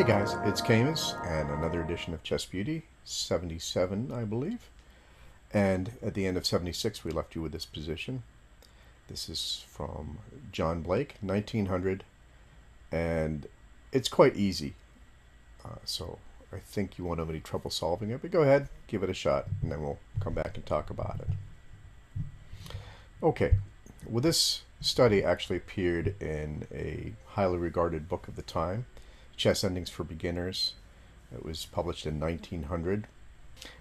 Hey guys, it's Camus and another edition of Chess Beauty, 77 I believe. And at the end of 76 we left you with this position. This is from John Blake, 1900, and it's quite easy. So I think you won't have any trouble solving it, but go ahead, give it a shot, and then we'll come back and talk about it. Okay, well this study actually appeared in a highly regarded book of the time, Chess Endings for Beginners. It was published in 1900,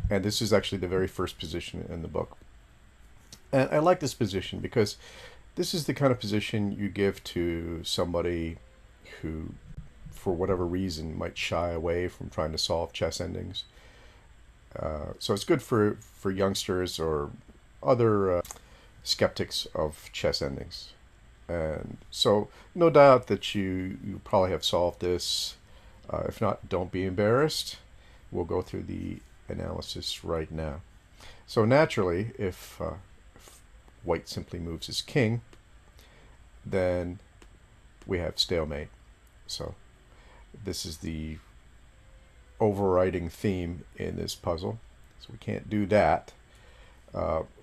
and this is actually the very first position in the book. And I like this position because this is the kind of position you give to somebody who, for whatever reason, might shy away from trying to solve chess endings. So it's good for youngsters or other skeptics of chess endings. And so, no doubt that you probably have solved this. If not, don't be embarrassed. We'll go through the analysis right now. So naturally, if white simply moves his king, then we have stalemate. So this is the overriding theme in this puzzle. So we can't do that,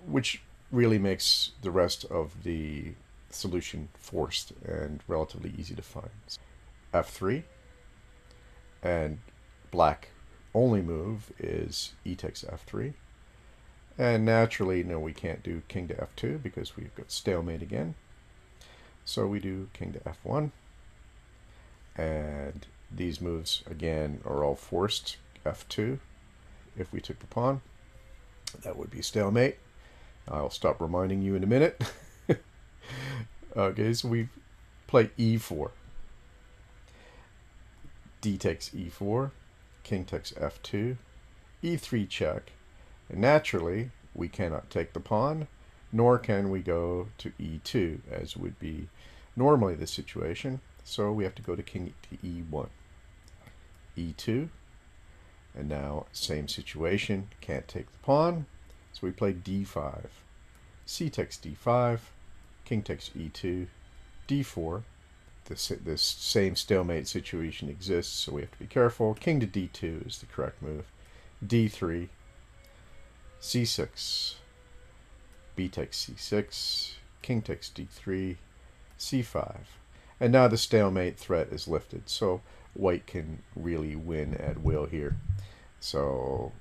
which really makes the rest of the solution forced and relatively easy to find. F3, and black only move is e takes f3, and naturally we can't do king to f2 because we've got stalemate again, so we do king to f1, and these moves again are all forced. F2, if we took the pawn, that would be stalemate. I'll stop reminding you in a minute. Okay, so we play e4. D takes e4, king takes f2, e3 check, and naturally we cannot take the pawn, nor can we go to e2, as would be normally the situation, so we have to go to king to e1. e2, and now same situation, can't take the pawn, so we play d5. C takes d5, king takes e2, d4. This same stalemate situation exists, so we have to be careful. King to d2 is the correct move. d3, c6, b takes c6, king takes d3, c5. And now the stalemate threat is lifted, so white can really win at will here. So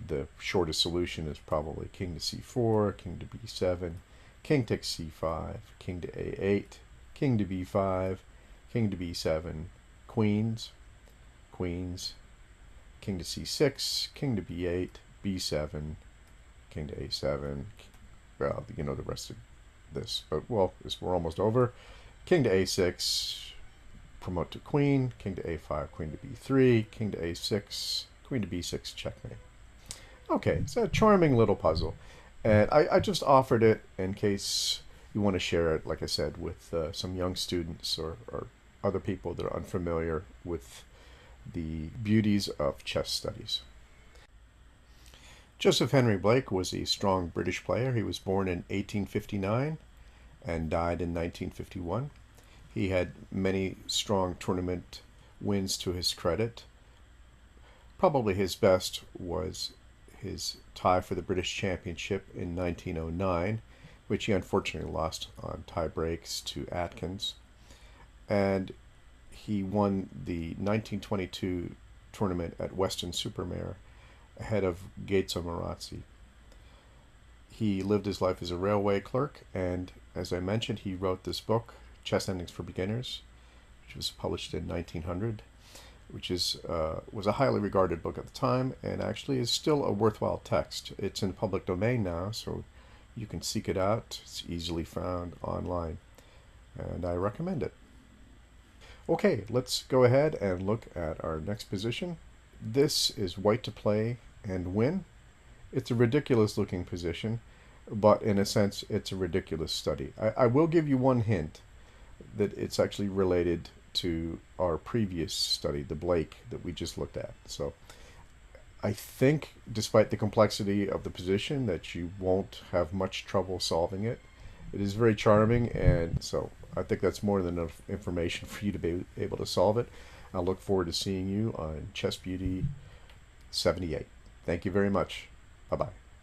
the shortest solution is probably king to c4, king to b7, king takes c5, king to a8, king to b5, king to b7, queens, queens, king to c6, king to b8, b7, king to a7. Well, you know the rest of this, but well, we're almost over. King to a6, promote to queen, king to a5, queen to b3, king to a6, queen to b6, checkmate. Okay, it's a charming little puzzle, and I just offered it in case you want to share it, like I said, with some young students or other people that are unfamiliar with the beauties of chess studies. Joseph Henry Blake was a strong British player. He was born in 1859 and died in 1951. He had many strong tournament wins to his credit. Probably his best was his tie for the British Championship in 1909, which he unfortunately lost on tie breaks to Atkins. And he won the 1922 tournament at Weston-super-Mare ahead of Gaetzo Marazzi. He lived his life as a railway clerk, and as I mentioned, he wrote this book, Chess Endings for Beginners, which was published in 1900, which was a highly regarded book at the time, and actually is still a worthwhile text. It's in public domain now, so you can seek it out. It's easily found online, and I recommend it. Okay, let's go ahead and look at our next position. This is white to play and win. It's a ridiculous looking position, but in a sense it's a ridiculous study. I will give you one hint that it's actually related to our previous study, the Blake that we just looked at. So I think, despite the complexity of the position, that you won't have much trouble solving it. It is very charming, and so I think that's more than enough information for you to be able to solve it. I look forward to seeing you on Chess Beauty 78. Thank you very much. Bye bye.